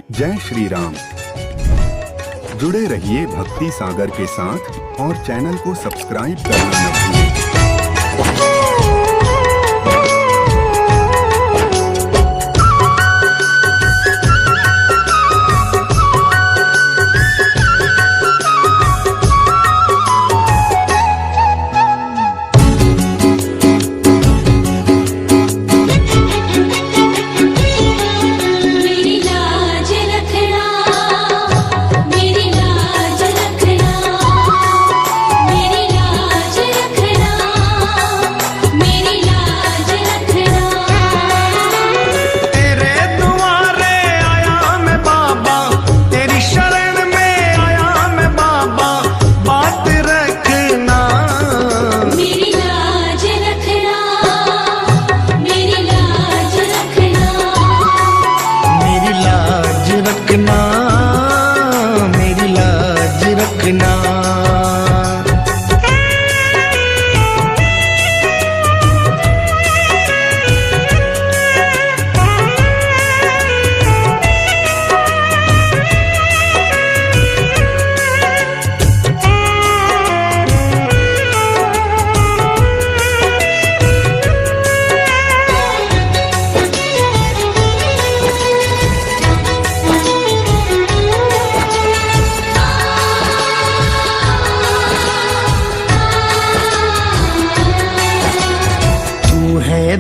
जय श्री राम। जुड़े रहिए भक्ति सागर के साथ और चैनल को सब्सक्राइब करना न भूलें।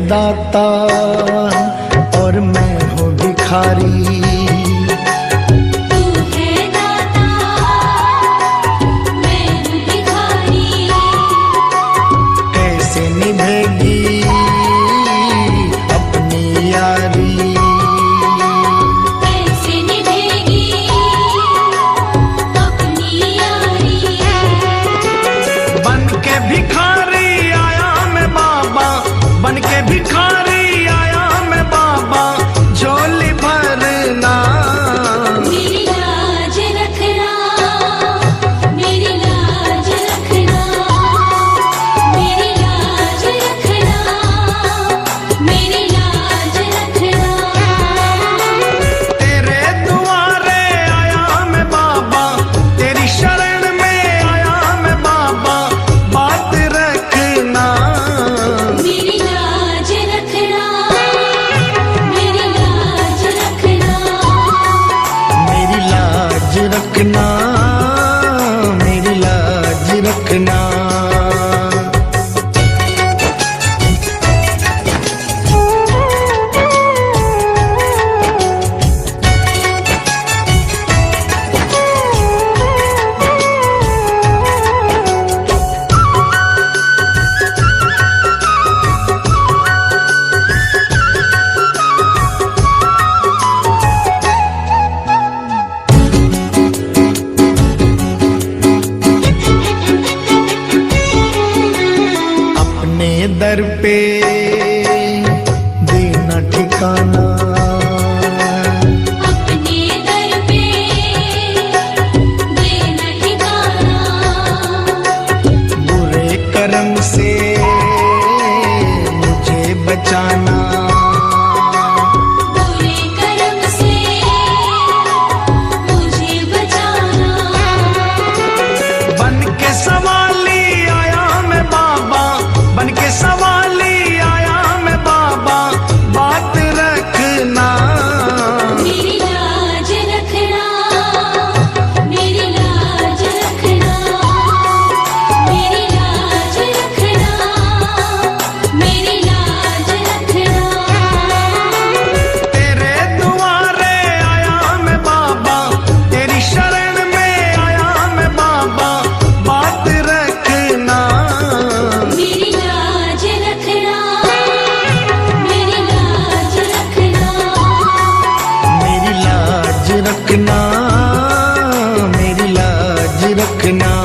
दाता और मैं हूँ भिखारी। तू है दाता, मैं हूँ भिखारी। कैसे निभेगी अपनी यारी, कैसे निभेगी अपनी यारी। बन के भिखारी आया मैं बाबा, बन के भिखारी आया मैं बाबा, झोली भरना मेरी लाज रखना, मेरी लाज रखना, मेरी लाज रखना, मेरी लाज रखना। तेरे दुआरे आया मैं बाबा, तेरी शरण में आया मैं बाबा, बात रखना मेरी लाज रखना, मेरी लाज रखना, मेरी लाज रखना, मेरी लाज रखना। दर पे देना ठिकाना, अपने दर पे देना ठिकाना। बुरे कर्म से मुझे बचाना, बुरे कर्म से मुझे बचाना। बन के सवाली आया मैं बाबा, बन के सवाली आया मैं बाबा, बात रखना मेरी लाज रखना, मेरी लाज रखना, मेरी लाज रखना, मेरी लाज रखना। तेरे दुआरे आया मैं बाबा, तेरी शरण में आया मैं बाबा, बात रखना मेरी लाज रखना, मेरी लाज रखना, मेरी लाज रखना, मेरी लाज रखना।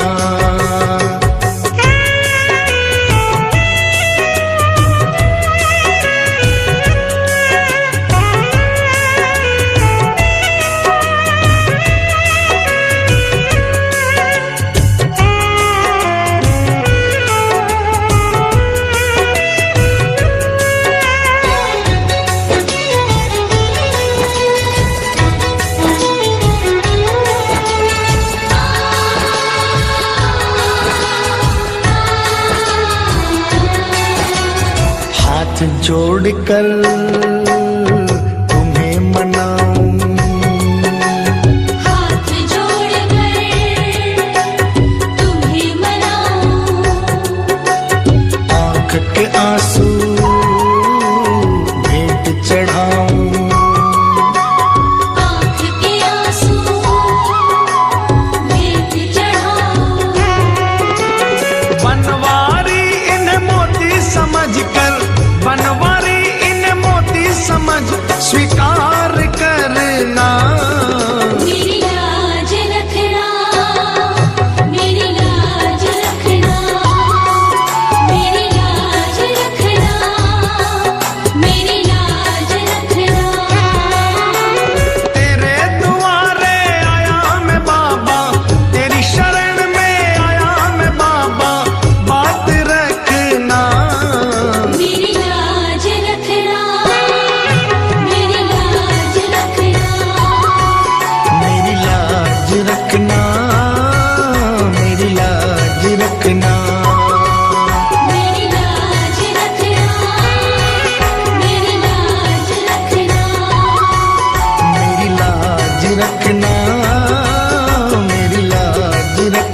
छोड़कर